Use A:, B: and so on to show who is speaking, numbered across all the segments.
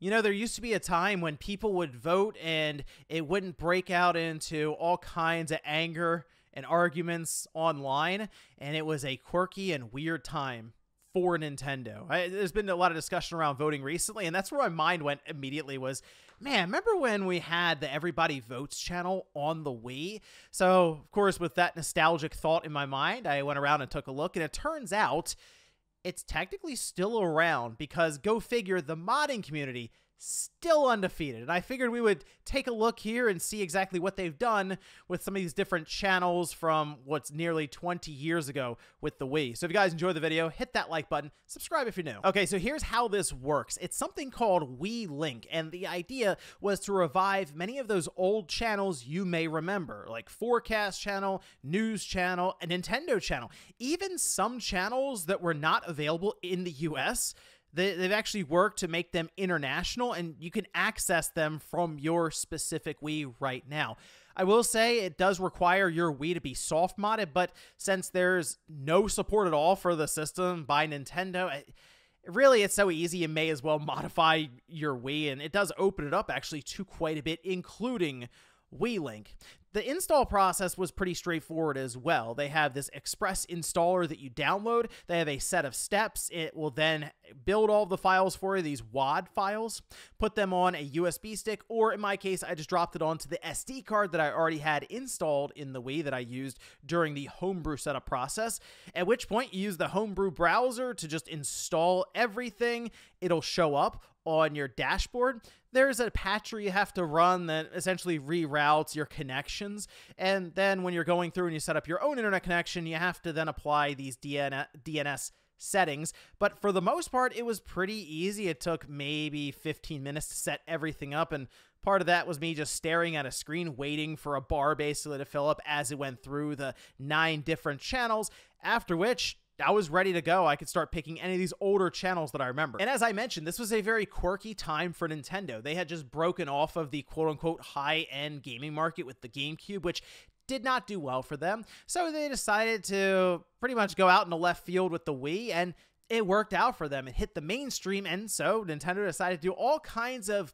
A: You know, there used to be a time when people would vote and it wouldn't break out into all kinds of anger and arguments online, and it was a quirky and weird time for Nintendo. There's been a lot of discussion around voting recently, and that's where my mind went immediately was, man, remember when we had the Everybody Votes channel on the Wii? So, of course, with that nostalgic thought in my mind, I went around and took a look, and it turns out it's technically still around because, go figure, the modding community still undefeated. And I figured we would take a look here and see exactly what they've done with some of these different channels from what's nearly 20 years ago with the Wii. So if you guys enjoyed the video, hit that like button, subscribe if you're new. Okay, so here's how this works. It's something called Wii Link, and the idea was to revive many of those old channels you may remember, like Forecast Channel, News Channel, a Nintendo Channel, even some channels that were not available in the US. They've actually worked to make them international, and you can access them from your specific Wii right now. I will say it does require your Wii to be soft modded, but since there's no support at all for the system by Nintendo, really it's so easy you may as well modify your Wii, and it does open it up actually to quite a bit, including Wii Link. The install process was pretty straightforward as well. They have this express installer that you download. They have a set of steps. It will then build all of the files for you, these WAD files, put them on a USB stick, or in my case, I just dropped it onto the SD card that I already had installed in the Wii that I used during the homebrew setup process, at which point you use the homebrew browser to just install everything. It'll show up on your dashboard. There's a patcher you have to run that essentially reroutes your connections, and then when you're going through and you set up your own internet connection, you have to then apply these DNS settings. But for the most part, it was pretty easy. It took maybe 15 minutes to set everything up, and part of that was me just staring at a screen waiting for a bar basically to fill up as it went through the 9 different channels, after which I was ready to go. I could start picking any of these older channels that I remember. And as I mentioned, this was a very quirky time for Nintendo. They had just broken off of the quote-unquote high-end gaming market with the GameCube, which did not do well for them. So they decided to pretty much go out in the left field with the Wii, and it worked out for them. It hit the mainstream, and so Nintendo decided to do all kinds of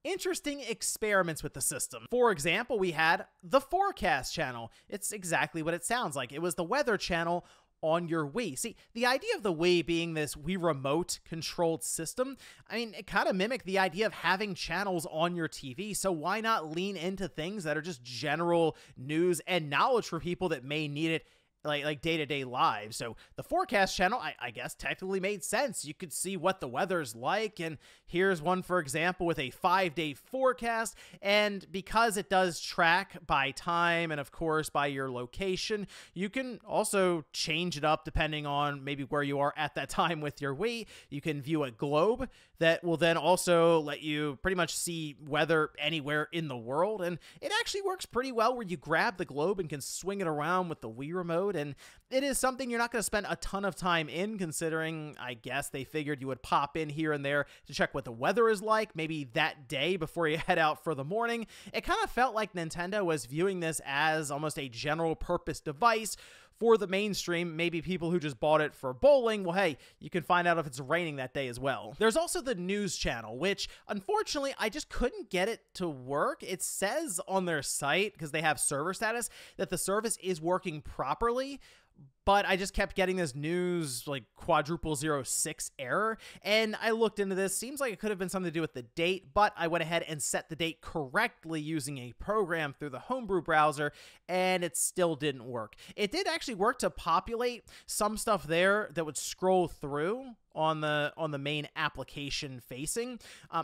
A: interesting experiments with the system. For example, we had the Forecast channel. It's exactly what it sounds like. It was the weather channel on your Wii. See, the idea of the Wii being this Wii Remote controlled system, I mean, it kind of mimicked the idea of having channels on your TV, so why not lean into things that are just general news and knowledge for people that may need it like day-to-day lives. So the Forecast channel, I guess, technically made sense. You could see what the weather's like, and here's one, for example, with a 5-day forecast, and because it does track by time and, of course, by your location, you can also change it up depending on maybe where you are at that time with your Wii. You can view a globe that will then also let you pretty much see weather anywhere in the world, and it actually works pretty well where you grab the globe and can swing it around with the Wii Remote. And it is something you're not going to spend a ton of time in, considering I guess they figured you would pop in here and there to check what the weather is like, maybe that day before you head out for the morning. It kind of felt like Nintendo was viewing this as almost a general purpose device for the mainstream, maybe people who just bought it for bowling. Well, hey, you can find out if it's raining that day as well. There's also the News channel, which unfortunately I just couldn't get it to work. It says on their site, because they have server status, that the service is working properly, but I just kept getting this news like quadruple 06 error, and I looked into this. Seems like it could have been something to do with the date, but I went ahead and set the date correctly using a program through the homebrew browser, and it still didn't work. It did actually work to populate some stuff there that would scroll through on the main application facing.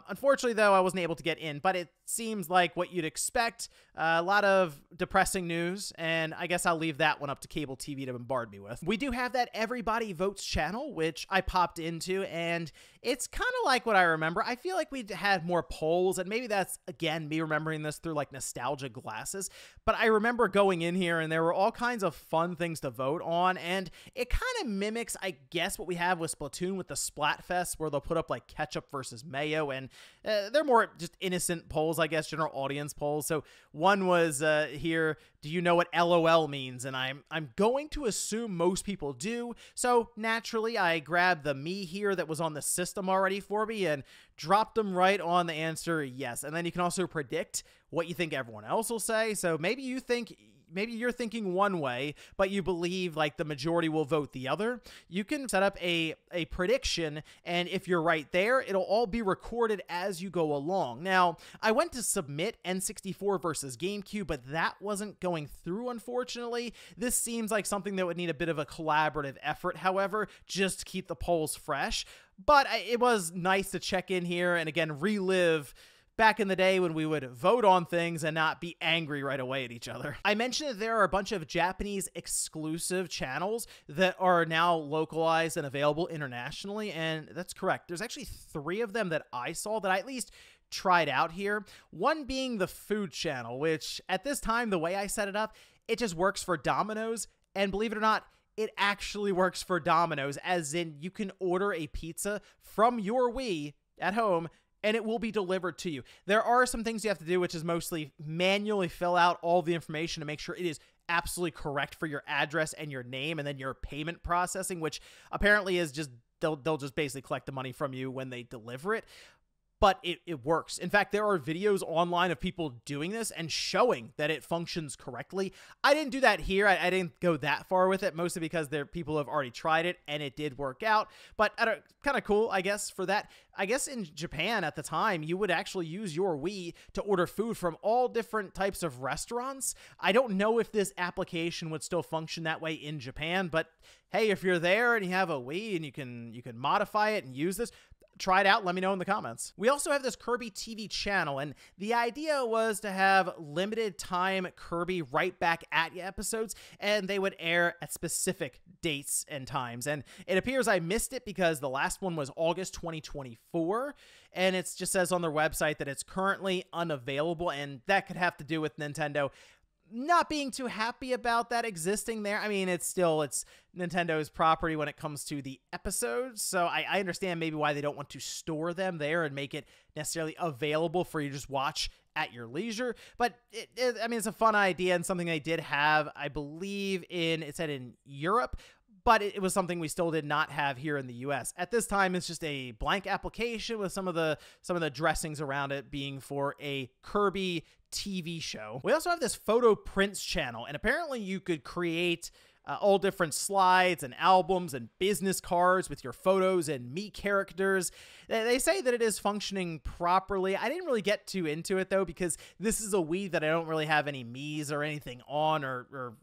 A: Unfortunately, though, I wasn't able to get in, but it seems like what you'd expect. A lot of depressing news, and I guess I'll leave that one up to cable TV to bombard me with. We do have that Everybody Votes channel, which I popped into, and it's kind of like what I remember. I feel like we had more polls, and maybe that's, again, me remembering this through like nostalgia glasses, but I remember going in here and there were all kinds of fun things to vote on, and it kind of mimics, I guess, what we have with Splatoon with the Splatfest, where they'll put up like ketchup versus mayo, and they're more just innocent polls, I guess, general audience polls. So one was here, do you know what LOL means? And I'm going to assume most people do. So naturally, I grabbed the me here that was on the system already for me and dropped them right on the answer yes. And then you can also predict what you think everyone else will say. So maybe you're thinking one way, but you believe like the majority will vote the other. You can set up a prediction, and if you're right there, it'll all be recorded as you go along. Now, I went to submit N64 versus GameCube, but that wasn't going through, unfortunately. This seems like something that would need a bit of a collaborative effort, however, just to keep the polls fresh. But it was nice to check in here and, again, relive back in the day when we would vote on things and not be angry right away at each other. I mentioned that there are a bunch of Japanese exclusive channels that are now localized and available internationally, and that's correct. There's actually 3 of them that I saw that I at least tried out here. One being the food channel, which at this time, the way I set it up, it just works for Domino's, and believe it or not, it actually works for Domino's, as in you can order a pizza from your Wii at home and it will be delivered to you. There are some things you have to do, which is mostly manually fill out all the information to make sure it is absolutely correct for your address and your name, and then your payment processing, which apparently is just, they'll just basically collect the money from you when they deliver it. But it works. In fact, there are videos online of people doing this and showing that it functions correctly. I didn't do that here. I didn't go that far with it, mostly because there are people who have already tried it and it did work out. But kind of cool, I guess, for that. I guess in Japan at the time, you would actually use your Wii to order food from all different types of restaurants. I don't know if this application would still function that way in Japan, but hey, if you're there and you have a Wii and you can modify it and use this, try it out. Let me know in the comments. We also have this Kirby TV channel, and the idea was to have limited time Kirby right back at you episodes, and they would air at specific dates and times. And it appears I missed it because the last one was August 2024, and it just says on their website that it's currently unavailable, and that could have to do with Nintendo not being too happy about that existing there. I mean, it's Nintendo's property when it comes to the episodes, so I understand maybe why they don't want to store them there and make it necessarily available for you to just watch at your leisure. But I mean, it's a fun idea and something they did have, I believe, it said in Europe, but it was something we still did not have here in the US. At this time, it's just a blank application with some of the dressings around it being for a Kirby TV show. We also have this photo prints channel, and apparently you could create all different slides and albums and business cards with your photos and me characters. They say that it is functioning properly. I didn't really get too into it though, because this is a Wii that I don't really have any me's or anything on, or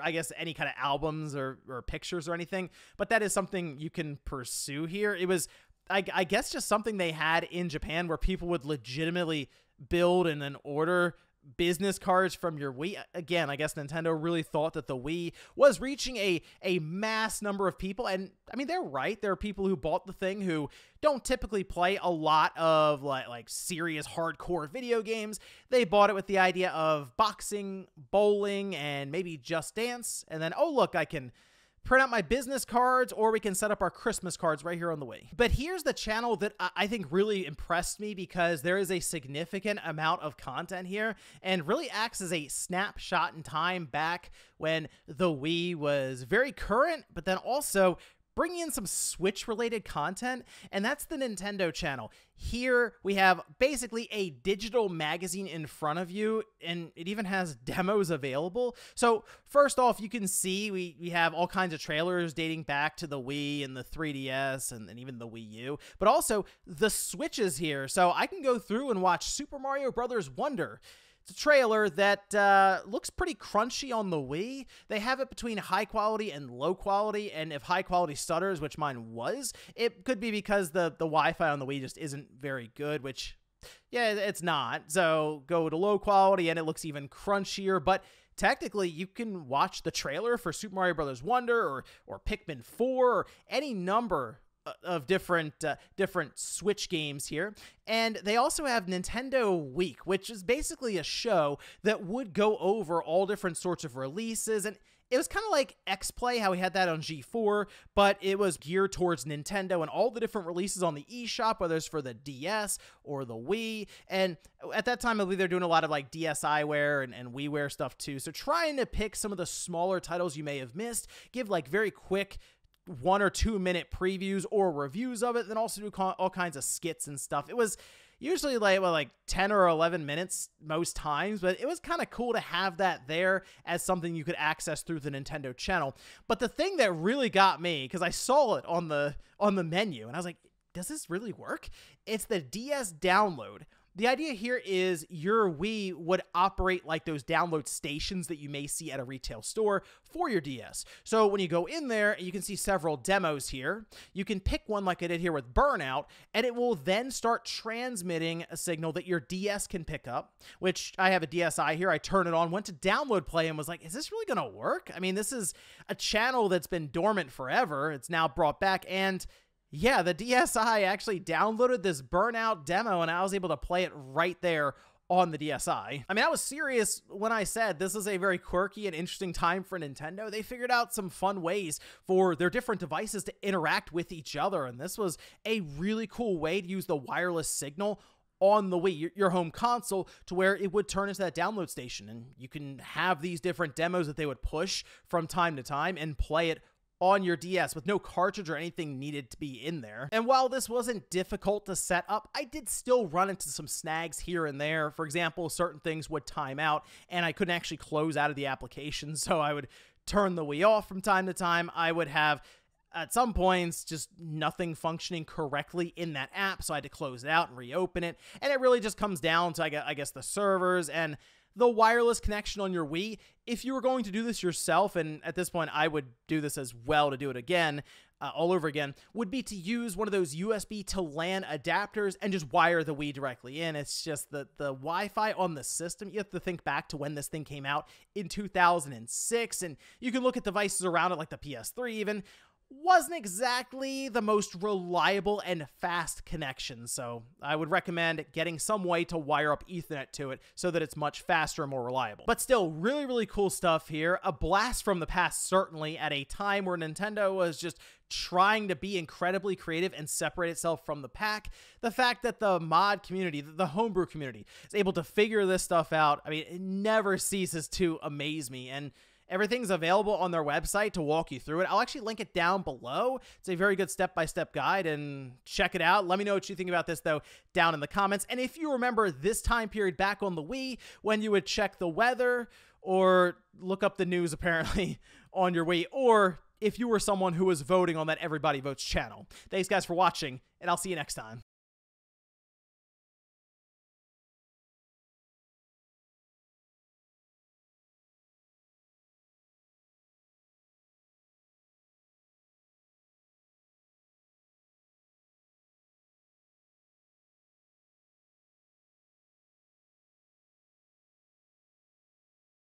A: I guess any kind of albums or pictures or anything, but that is something you can pursue here. It was, I guess, just something they had in Japan where people would legitimately build and then order business cards from your Wii. Again, I guess Nintendo really thought that the Wii was reaching a mass number of people, and I mean, they're right. There are people who bought the thing who don't typically play a lot of like serious hardcore video games. They bought it with the idea of boxing, bowling, and maybe Just Dance, and then, oh look, I can print out my business cards, or we can set up our Christmas cards right here on the Wii. But here's the channel that I think really impressed me, because there is a significant amount of content here and really acts as a snapshot in time back when the Wii was very current, but then also bringing in some Switch-related content, and that's the Nintendo channel. Here, we have basically a digital magazine in front of you, and it even has demos available. So, first off, you can see we have all kinds of trailers dating back to the Wii and the 3DS and even the Wii U, but also the Switch is here. So, I can go through and watch Super Mario Bros. Wonder. It's a trailer that looks pretty crunchy on the Wii. They have it between high quality and low quality, and if high quality stutters, which mine was, it could be because the Wi-Fi on the Wii just isn't very good, which, yeah, it's not. So go to low quality and it looks even crunchier, but technically you can watch the trailer for Super Mario Bros. Wonder or Pikmin 4 or any number of different Switch games here. And they also have Nintendo Week, which is basically a show that would go over all different sorts of releases, and It was kind of like X-Play, how we had that on G4, but it was geared towards Nintendo and all the different releases on the eShop, whether it's for the DS or the Wii. And at that time, I believe they're doing a lot of like DSiWare and WiiWare stuff too. So trying to pick some of the smaller titles you may have missed, give like very quick 1 or 2 minute previews or reviews of it, then also do all kinds of skits and stuff. It was usually like 10 or 11 minutes most times, but it was kind of cool to have that there as something you could access through the Nintendo channel. But the thing that really got me, because I saw it on the menu, and I was like, does this really work? It's the DS download. The idea here is your Wii would operate like those download stations that you may see at a retail store for your DS. So when you go in there, you can see several demos here. You can pick one like I did here with Burnout, and it will then start transmitting a signal that your DS can pick up, which I have a DSi here. I turn it on, went to download play, and was like, is this really going to work? I mean, this is a channel that's been dormant forever. It's now brought back, and yeah, the DSi actually downloaded this Burnout demo, and I was able to play it right there on the DSi. I mean, I was serious when I said this is a very quirky and interesting time for Nintendo. They figured out some fun ways for their different devices to interact with each other, and this was a really cool way to use the wireless signal on the Wii, your home console, to where it would turn into that download station, and you can have these different demos that they would push from time to time and play it on your DS with no cartridge or anything needed to be in there. And while this wasn't difficult to set up, I did still run into some snags here and there. For example, certain things would time out and I couldn't actually close out of the application, so I would turn the Wii off from time to time. I would have at some points just nothing functioning correctly in that app, so I had to close it out and reopen it. And it really just comes down to, I guess, the servers and the wireless connection on your Wii. If you were going to do this yourself, and at this point I would do this as well to do it again, all over again, would be to use one of those USB to LAN adapters and just wire the Wii directly in. It's just the Wi-Fi on the system. You have to think back to when this thing came out in 2006, and you can look at devices around it like the PS3 even, wasn't exactly the most reliable and fast connection, so I would recommend getting some way to wire up Ethernet to it so that it's much faster and more reliable. But still, really, really cool stuff here. A blast from the past, certainly, at a time where Nintendo was just trying to be incredibly creative and separate itself from the pack. The fact that the mod community, the homebrew community, is able to figure this stuff out, I mean, it never ceases to amaze me, and everything's available on their website to walk you through it. I'll actually link it down below. It's a very good step-by-step guide, and check it out. Let me know what you think about this, though, down in the comments. And if you remember this time period back on the Wii, when you would check the weather or look up the news, apparently, on your Wii, or if you were someone who was voting on that Everybody Votes channel. Thanks, guys, for watching, and I'll see you next time.